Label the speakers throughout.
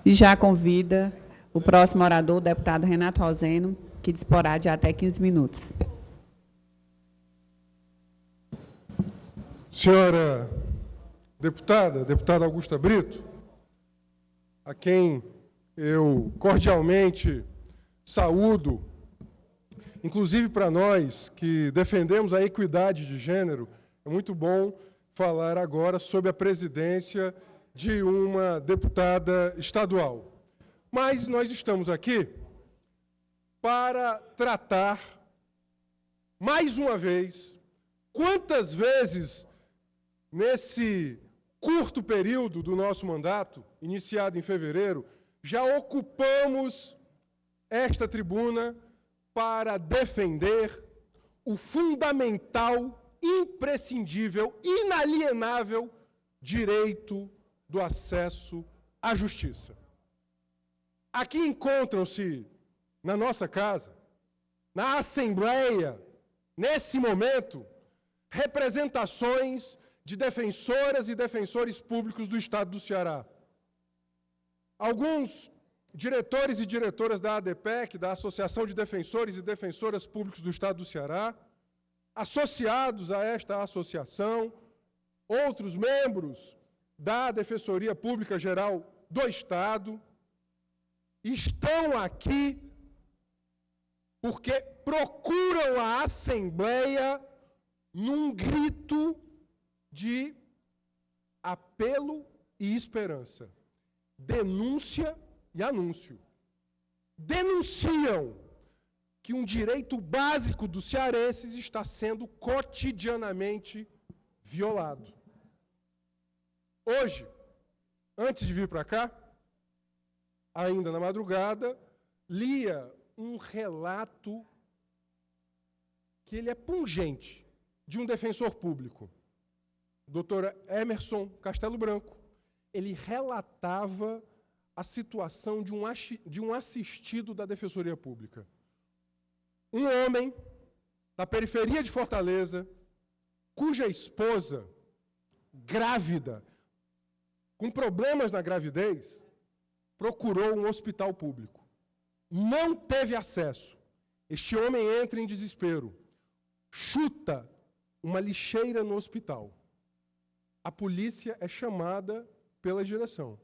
Speaker 1: E já convida o próximo orador, o deputado Renato Roseno, que disporá de até 15 minutos.
Speaker 2: Senhora deputada Augusta Brito, a quem eu cordialmente saúdo, inclusive para nós que defendemos a equidade de gênero, é muito bom falar agora sobre a presidência de uma deputada estadual. Mas nós estamos aqui para tratar, mais uma vez, quantas vezes nesse curto período do nosso mandato, iniciado em fevereiro, já ocupamos esta tribuna para defender o fundamental, imprescindível, inalienável direito do acesso à justiça. Aqui encontram-se, na nossa casa, na Assembleia, nesse momento, representações de defensoras e defensores públicos do Estado do Ceará. Alguns diretores e diretoras da ADPEC, da Associação de Defensores e Defensoras Públicos do Estado do Ceará, associados a esta associação, outros membros da Defensoria Pública Geral do Estado, estão aqui porque procuram a Assembleia num grito de apelo e esperança, denúncia e anúncio. Denunciam que um direito básico dos cearenses está sendo cotidianamente violado. Hoje, antes de vir para cá, ainda na madrugada, lia um relato que ele é pungente, de um defensor público, o doutor Emerson Castelo Branco. Ele relatava a situação de um assistido da Defensoria Pública. Um homem, da periferia de Fortaleza, cuja esposa, grávida, com problemas na gravidez, procurou um hospital público. Não teve acesso. Este homem entra em desespero, chuta uma lixeira no hospital. A polícia é chamada pela direção.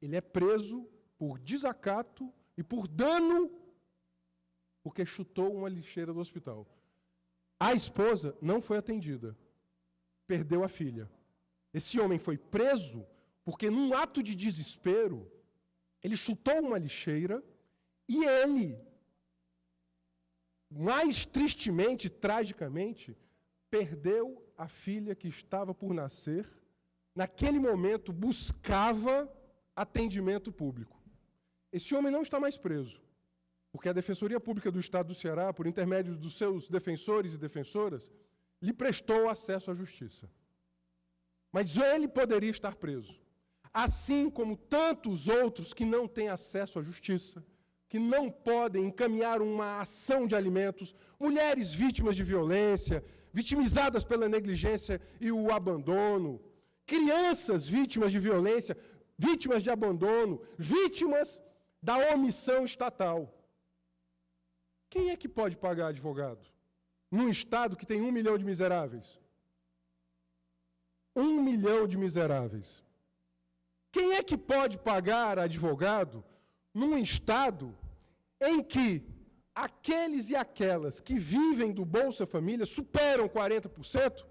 Speaker 2: Ele é preso por desacato e por dano, porque chutou uma lixeira do hospital. A esposa não foi atendida. Perdeu a filha. Esse homem foi preso porque, num ato de desespero, ele chutou uma lixeira e ele, mais tristemente, tragicamente, perdeu a filha que estava por nascer. Naquele momento, buscava atendimento público. Esse homem não está mais preso, porque a Defensoria Pública do Estado do Ceará, por intermédio dos seus defensores e defensoras, lhe prestou acesso à justiça. Mas ele poderia estar preso, assim como tantos outros que não têm acesso à justiça, que não podem encaminhar uma ação de alimentos, mulheres vítimas de violência, vitimizadas pela negligência e o abandono, crianças vítimas de violência, vítimas de abandono, vítimas da omissão estatal. Quem é que pode pagar advogado num Estado que tem 1 milhão de miseráveis? 1 milhão de miseráveis. Quem é que pode pagar advogado num Estado em que aqueles e aquelas que vivem do Bolsa Família superam 40%?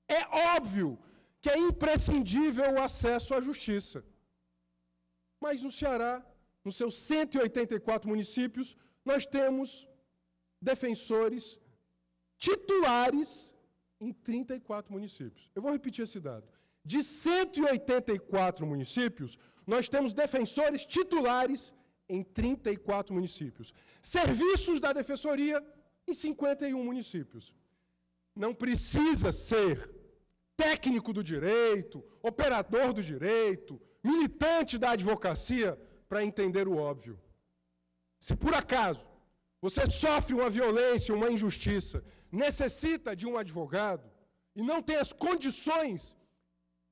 Speaker 2: É óbvio que é imprescindível o acesso à justiça. Mas no Ceará, nos seus 184 municípios, nós temos defensores titulares em 34 municípios. Eu vou repetir esse dado. De 184 municípios, nós temos defensores titulares em 34 municípios. Serviços da Defensoria em 51 municípios. Não precisa ser técnico do direito, operador do direito, militante da advocacia para entender o óbvio. Se por acaso você sofre uma violência, uma injustiça, necessita de um advogado e não tem as condições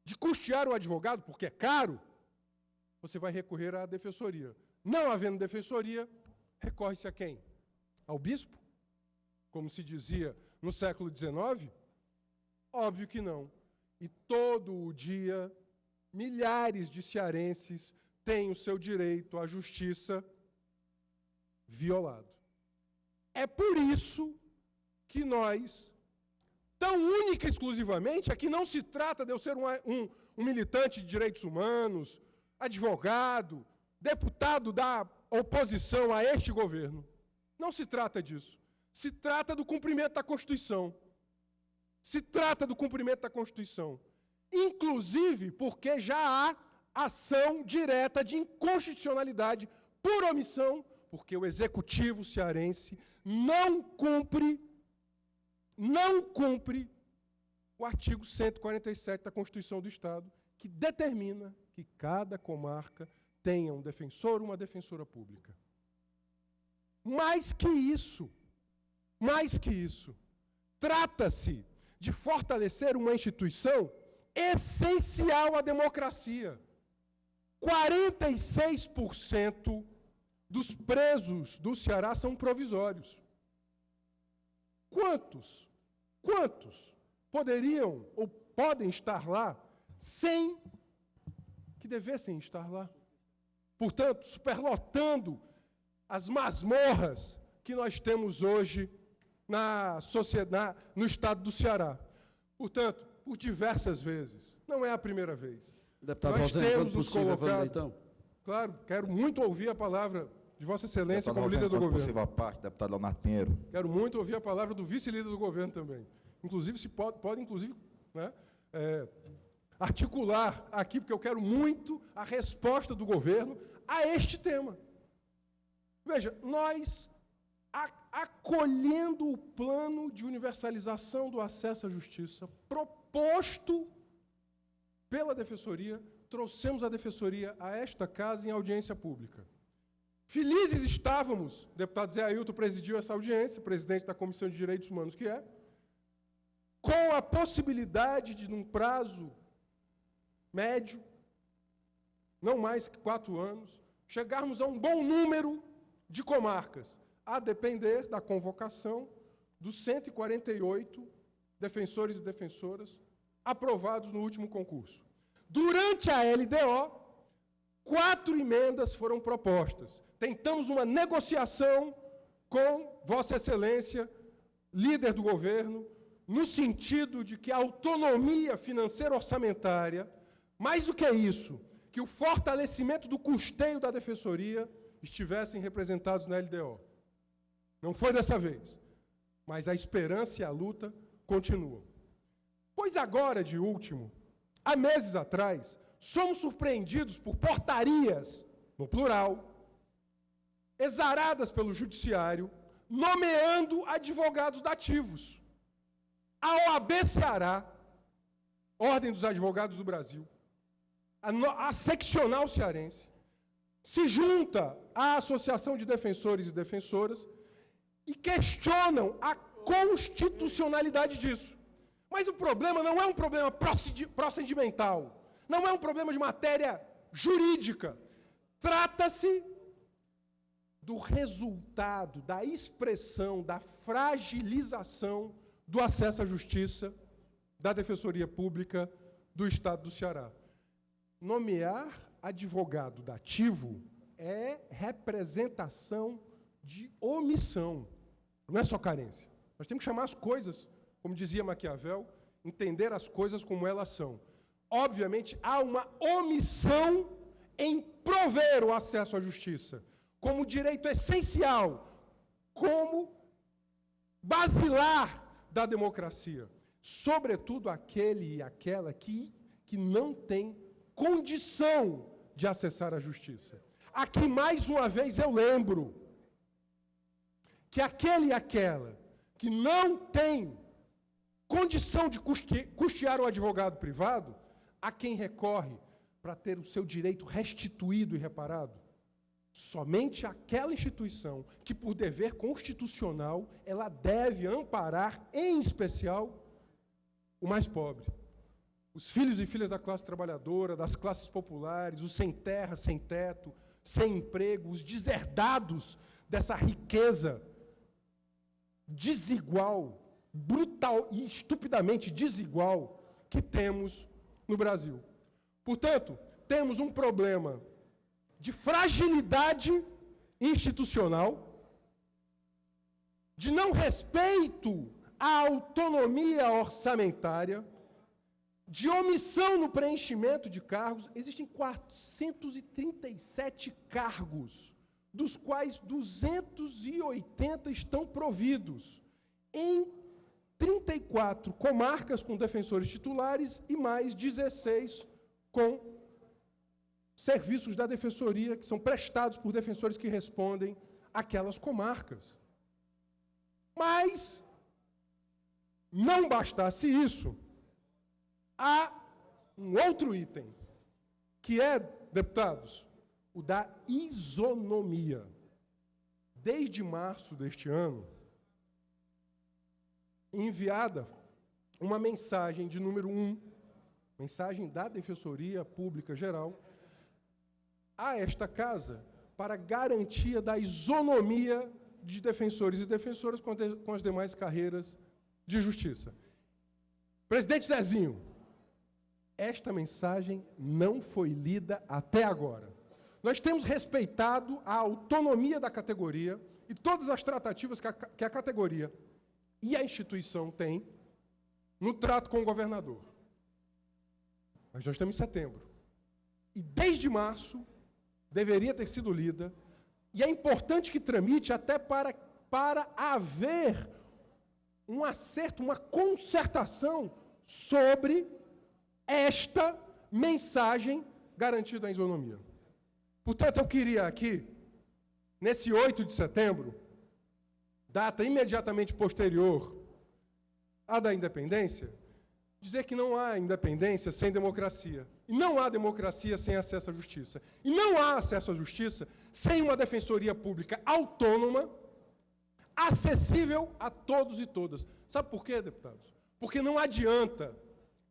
Speaker 2: de custear o advogado, porque é caro, você vai recorrer à defensoria. Não havendo defensoria, recorre-se a quem? Ao bispo? Como se dizia no século XIX? Óbvio que não. E todo o dia, milhares de cearenses têm o seu direito à justiça violado. É por isso que nós, tão única e exclusivamente, aqui não se trata de eu ser um militante de direitos humanos, advogado, deputado da oposição a este governo. Não se trata disso. Se trata do cumprimento da Constituição. Se trata do cumprimento da Constituição. Inclusive porque já há ação direta de inconstitucionalidade por omissão, porque o Executivo cearense não cumpre o artigo 147 da Constituição do Estado, que determina que cada comarca tenha um defensor ou uma defensora pública. Mais que isso, trata-se de fortalecer uma instituição essencial à democracia. 46% dos presos do Ceará são provisórios. Quantos poderiam ou podem estar lá sem que devessem estar lá? Portanto, superlotando as masmorras que nós temos hoje na sociedade, no estado do Ceará. Portanto, por diversas vezes, não é a primeira vez.
Speaker 3: Deputado
Speaker 2: Nós
Speaker 3: Rosendo,
Speaker 2: temos nos
Speaker 3: possível,
Speaker 2: colocado...
Speaker 3: então.
Speaker 2: Claro, quero muito ouvir a palavra de Vossa Excelência
Speaker 4: Deputado
Speaker 2: como líder do
Speaker 4: Rosendo,
Speaker 2: governo.
Speaker 4: possível à parte, deputado Leonardo Pinheiro.
Speaker 2: Quero muito ouvir a palavra do vice-líder do governo também. Inclusive, se pode inclusive, né, articular aqui, porque eu quero muito a resposta do governo a este tema. Veja, nós, acolhendo o plano de universalização do acesso à justiça proposto pela Defensoria, trouxemos a Defensoria a esta casa em audiência pública. Felizes estávamos, o deputado Zé Ailton presidiu essa audiência, presidente da Comissão de Direitos Humanos que é, com a possibilidade de, num prazo médio, não mais que 4 anos, chegarmos a um bom número de comarcas, a depender da convocação dos 148 defensores e defensoras aprovados no último concurso. Durante a LDO, 4 emendas foram propostas. Tentamos uma negociação com Vossa Excelência, líder do governo, no sentido de que a autonomia financeira orçamentária, mais do que isso, que o fortalecimento do custeio da Defensoria estivessem representados na LDO. Não foi dessa vez, mas a esperança e a luta continuam. Pois agora, de último, há meses atrás, somos surpreendidos por portarias, no plural, exaradas pelo Judiciário, nomeando advogados dativos. A OAB Ceará, Ordem dos Advogados do Brasil, a seccional cearense, se junta à Associação de Defensores e Defensoras e questionam a constitucionalidade disso. Mas o problema não é um problema procedimental, não é um problema de matéria jurídica. Trata-se do resultado, da expressão, da fragilização do acesso à justiça da Defensoria Pública do Estado do Ceará. Nomear advogado dativo é representação de omissão, não é só carência. Nós temos que chamar as coisas, como dizia Maquiavel, entender as coisas como elas são. Obviamente, há uma omissão em prover o acesso à justiça, como direito essencial, como basilar da democracia. Sobretudo aquele e aquela que não tem condição de acessar a justiça. Aqui, mais uma vez, eu lembro que aquele e aquela que não tem condição de custear um advogado privado, a quem recorre para ter o seu direito restituído e reparado? Somente aquela instituição que, por dever constitucional, ela deve amparar, em especial, o mais pobre. os filhos e filhas da classe trabalhadora, das classes populares, os sem terra, sem teto, sem emprego, os deserdados dessa riqueza desigual, brutal e estupidamente desigual que temos no Brasil. Portanto, temos um problema de fragilidade institucional, de não respeito à autonomia orçamentária, de omissão no preenchimento de cargos. Existem 437 cargos, dos quais 280 estão providos em 34 comarcas com defensores titulares e mais 16 com serviços da defensoria que são prestados por defensores que respondem àquelas comarcas. Mas, não bastasse isso, há um outro item, que é, deputados, o da isonomia. Desde março deste ano, enviada uma mensagem de número 1, mensagem da Defensoria Pública Geral, a esta casa, para garantia da isonomia de defensores e defensoras com as demais carreiras de justiça. Presidente Zezinho, esta mensagem não foi lida até agora. Nós temos respeitado a autonomia da categoria e todas as tratativas que a categoria e a instituição têm no trato com o governador. Mas nós estamos em setembro. E desde março deveria ter sido lida, e é importante que tramite até para haver um acerto, uma concertação sobre esta mensagem garantida à isonomia. Portanto, eu queria aqui, nesse 8 de setembro, data imediatamente posterior à da independência, dizer que não há independência sem democracia. E não há democracia sem acesso à justiça. E não há acesso à justiça sem uma defensoria pública autônoma, acessível a todos e todas. Sabe por quê, deputados? Porque não adianta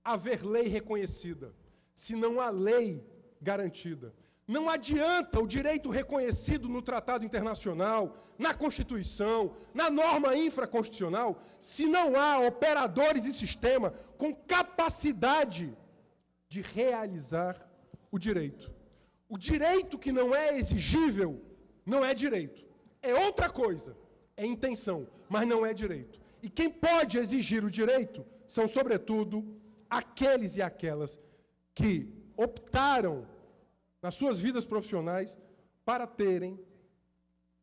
Speaker 2: haver lei reconhecida se não há lei garantida. Não adianta o direito reconhecido no Tratado Internacional, na Constituição, na norma infraconstitucional, se não há operadores e sistema com capacidade de realizar o direito. O direito que não é exigível não é direito. É outra coisa, é intenção, mas não é direito. E quem pode exigir o direito são, sobretudo, aqueles e aquelas que optaram nas suas vidas profissionais para terem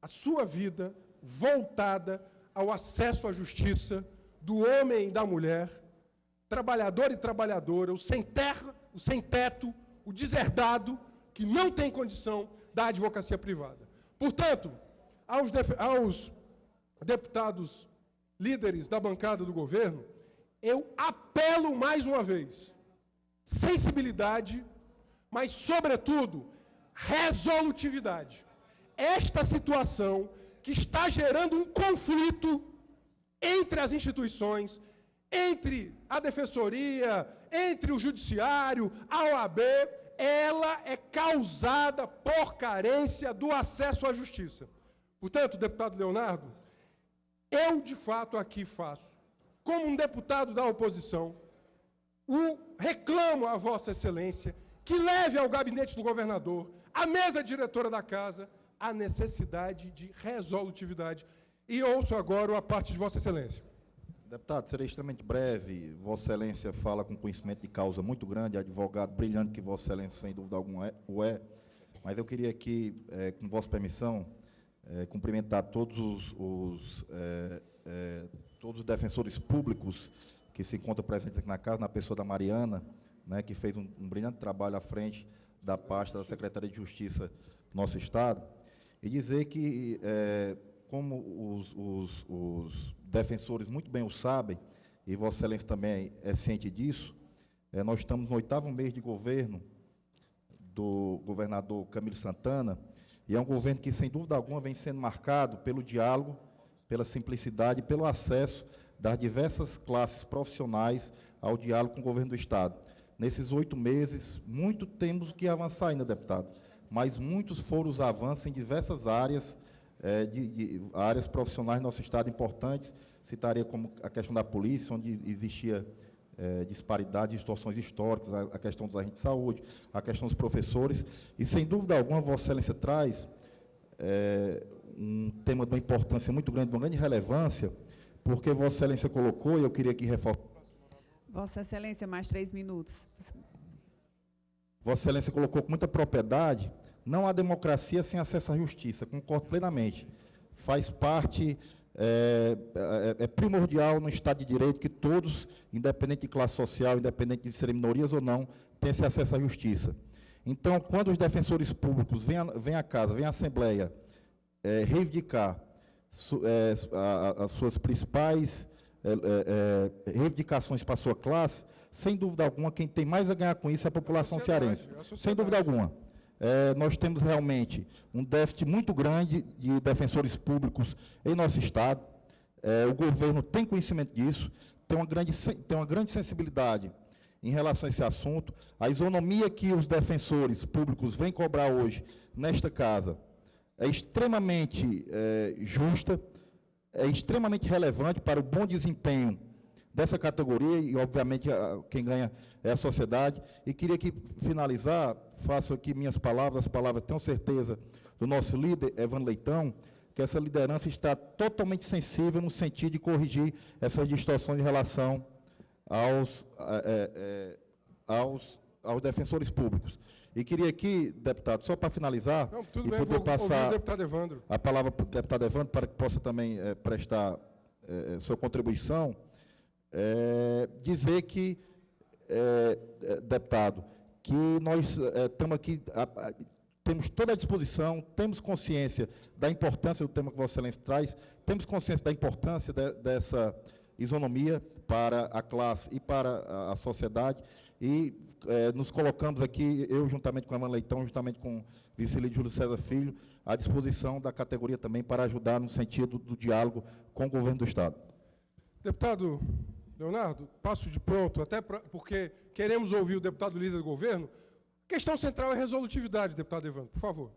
Speaker 2: a sua vida voltada ao acesso à justiça do homem e da mulher, trabalhador e trabalhadora, o sem terra, o sem teto, o deserdado, que não tem condição da advocacia privada. Portanto, aos deputados líderes da bancada do governo, eu apelo mais uma vez, sensibilidade, mas, sobretudo, resolutividade. Esta situação que está gerando um conflito entre as instituições, entre a Defensoria, entre o Judiciário, a OAB, ela é causada por carência do acesso à justiça. Portanto, deputado Leonardo, eu, de fato, aqui faço, como um deputado da oposição, reclamo a Vossa Excelência que leve ao gabinete do governador, à mesa diretora da casa, a necessidade de resolutividade. E ouço agora a parte de Vossa Excelência.
Speaker 3: Deputado, serei extremamente breve. Vossa Excelência fala com conhecimento de causa muito grande, advogado brilhante que Vossa Excelência, sem dúvida alguma, é. Mas eu queria aqui, com vossa permissão, cumprimentar todos os defensores públicos que se encontram presentes aqui na casa, na pessoa da Mariana, né, que fez um brilhante trabalho à frente da pasta da Secretaria de Justiça do nosso Estado, e dizer que, como os defensores muito bem o sabem, e Vossa Excelência também é ciente disso, nós estamos no 8º mês de governo do governador Camilo Santana, e é um governo que, sem dúvida alguma, vem sendo marcado pelo diálogo, pela simplicidade e pelo acesso das diversas classes profissionais ao diálogo com o governo do Estado. nesses 8 meses, muito temos que avançar ainda, deputado, mas muitos foram os avanços em diversas áreas, áreas profissionais do nosso Estado importantes. Citaria como a questão da polícia, onde existia disparidade, distorções históricas, a questão dos agentes de saúde, a questão dos professores, e, sem dúvida alguma, Vossa Excelência traz um tema de uma importância muito grande, de uma grande relevância, porque Vossa Excelência colocou, e eu queria aqui reforçar.
Speaker 1: Vossa Excelência, mais 3 minutos.
Speaker 3: Vossa Excelência colocou com muita propriedade, não há democracia sem acesso à justiça, concordo plenamente. Faz parte, é primordial no Estado de Direito que todos, independente de classe social, independente de serem minorias ou não, tenham esse acesso à justiça. Então, quando os defensores públicos vêm à casa, vêm à Assembleia, reivindicar as suas principais reivindicações para a sua classe, sem dúvida alguma, quem tem mais a ganhar com isso é a população cearense. Sem dúvida alguma. Nós temos realmente um déficit muito grande de defensores públicos em nosso Estado. O governo tem conhecimento disso, tem uma grande sensibilidade em relação a esse assunto. A isonomia que os defensores públicos vêm cobrar hoje nesta casa é extremamente justa, é extremamente relevante para o bom desempenho dessa categoria e, obviamente, quem ganha é a sociedade. E queria aqui finalizar, faço aqui minhas palavras, as palavras, tenho certeza, do nosso líder, Evandro Leitão, que essa liderança está totalmente sensível no sentido de corrigir essas distorções em relação aos defensores públicos. E queria aqui, deputado, só para finalizar,
Speaker 2: tudo bem, vou passar o deputado Evandro.
Speaker 3: A palavra para o deputado Evandro, para que possa também prestar sua contribuição, dizer que, deputado, que nós estamos aqui, temos toda a disposição, temos consciência da importância do tema que Vossa Excelência traz, temos consciência da importância dessa isonomia para a classe e para a sociedade, e nos colocamos aqui, eu juntamente com a Evandro Leitão, juntamente com o vice-líder Júlio César Filho, à disposição da categoria também para ajudar no sentido do diálogo com o governo do Estado.
Speaker 2: Deputado Leonardo, passo de pronto, até porque queremos ouvir o deputado líder do governo. A questão central é a resolutividade, deputado Evandro, por favor.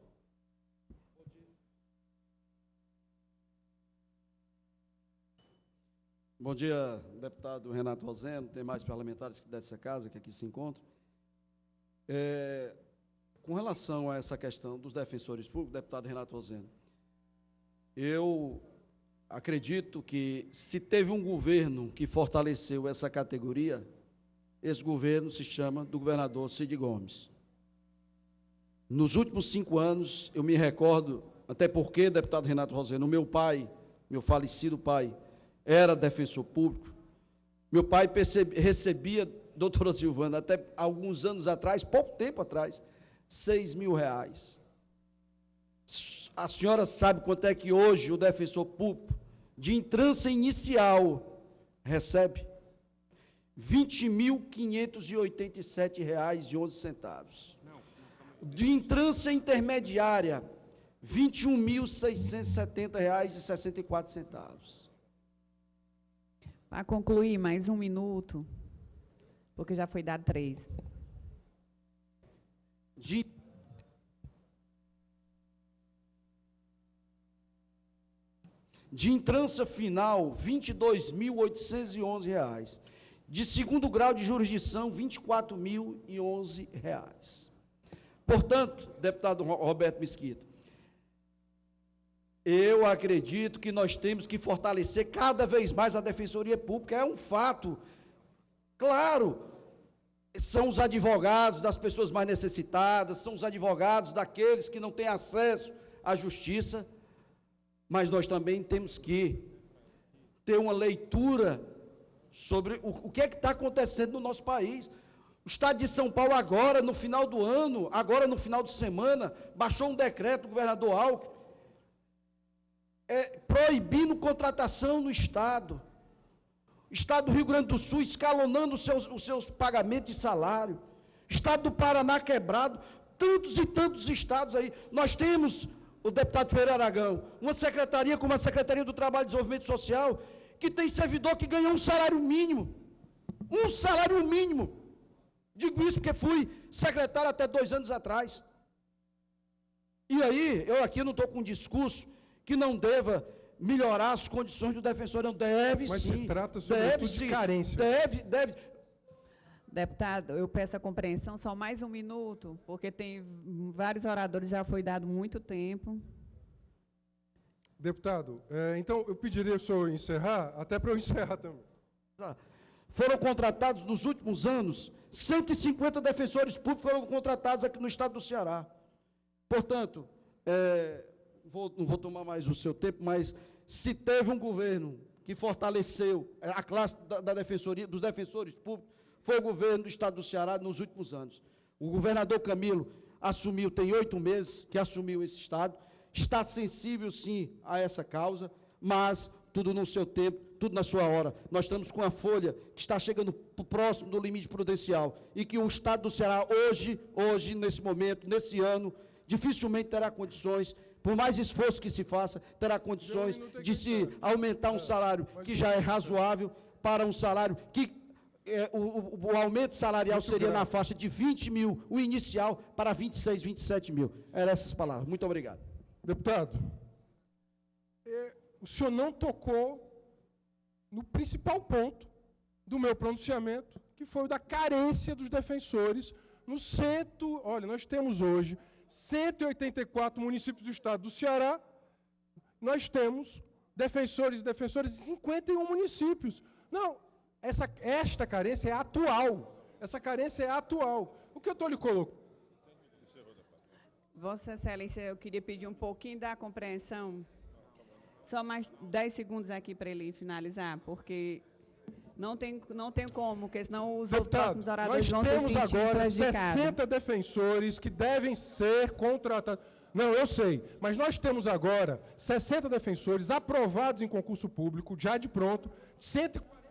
Speaker 4: Bom dia, deputado Renato Roseno, tem mais parlamentares dessa casa que aqui se encontram. Com relação a essa questão dos defensores públicos, deputado Renato Roseno, eu acredito que, se teve um governo que fortaleceu essa categoria, esse governo se chama do governador Cid Gomes. Nos últimos 5 anos, eu me recordo, até porque, deputado Renato Roseno, meu pai, meu falecido pai, era defensor público. Meu pai recebia, doutora Silvana, até alguns anos atrás, pouco tempo atrás, R$6.000. A senhora sabe quanto é que hoje o defensor público, de entrância inicial, recebe? R$20.587,11. De entrância intermediária, R$21.670,64.
Speaker 1: Para concluir, mais 1 minuto, porque já foi dado 3.
Speaker 4: De entrância final, R$ 22.811. De segundo grau de jurisdição, R$ 24.011. Portanto, deputado Roberto Mesquita, eu acredito que nós temos que fortalecer cada vez mais a Defensoria Pública. É um fato, claro, são os advogados das pessoas mais necessitadas, são os advogados daqueles que não têm acesso à justiça, mas nós também temos que ter uma leitura sobre o que é que está acontecendo no nosso país. O Estado de São Paulo agora, no final do ano, agora no final de semana, baixou um decreto do governador Alckmin, proibindo contratação no Estado. O Estado do Rio Grande do Sul escalonando os seus pagamentos de salário. Estado do Paraná quebrado, tantos e tantos estados aí. Nós temos, o deputado Ferreira Aragão, uma secretaria como a Secretaria do Trabalho e Desenvolvimento Social, que tem servidor que ganha um salário mínimo. Um salário mínimo. Digo isso porque fui secretário até 2 anos atrás. E aí, eu aqui não estou com um discurso que não deva melhorar as condições do defensor, não deve
Speaker 2: Mas
Speaker 4: sim.
Speaker 2: se trata, sobretudo, de carência.
Speaker 4: Deve.
Speaker 1: Deputado, eu peço a compreensão, só mais um minuto, porque tem vários oradores, já foi dado muito tempo.
Speaker 2: Deputado, então eu pediria o senhor encerrar, até para eu encerrar também.
Speaker 4: Foram contratados nos últimos anos, 150 defensores públicos foram contratados aqui no estado do Ceará. Portanto, não vou tomar mais o seu tempo, mas se teve um governo que fortaleceu a classe da defensoria, dos defensores públicos, foi o governo do estado do Ceará nos últimos anos. O governador Camilo assumiu, tem 8 meses que assumiu esse estado, está sensível sim a essa causa, mas tudo no seu tempo, tudo na sua hora. Nós estamos com a folha que está chegando próximo do limite prudencial e que o estado do Ceará hoje, nesse momento, nesse ano, dificilmente terá condições, por mais esforço que se faça, terá condições de se aumentar um salário que já é razoável para um salário que o aumento salarial seria na faixa de 20 mil, o inicial, para 26, 27 mil. Eram essas palavras. Muito obrigado.
Speaker 2: Deputado, o senhor não tocou no principal ponto do meu pronunciamento, que foi o da carência dos defensores no centro. Olha, nós temos hoje 184 municípios do estado do Ceará, nós temos defensores e defensoras em 51 municípios. Não, esta carência é atual. Essa carência é atual. O que eu estou lhe colocando?
Speaker 1: Vossa Excelência, eu queria pedir um pouquinho da compreensão. Só mais 10 segundos aqui para ele finalizar, porque não tem como, porque senão os próximos oradores vão se sentir
Speaker 2: nós temos agora
Speaker 1: prejudicados.
Speaker 2: 60 defensores que devem ser contratados. Não, eu sei, mas nós temos agora 60 defensores aprovados em concurso público, já de pronto, 140...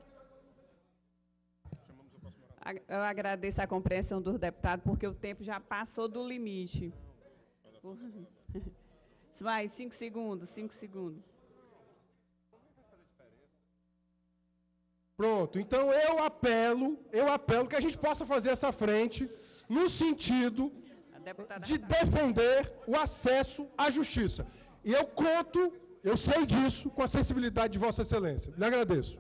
Speaker 1: Eu agradeço a compreensão dos deputados, porque o tempo já passou do limite. Vai, 5 segundos, 5 segundos.
Speaker 2: Pronto, então eu apelo que a gente possa fazer essa frente no sentido de defender o acesso à justiça. E eu sei disso com a sensibilidade de Vossa Excelência. Lhe agradeço.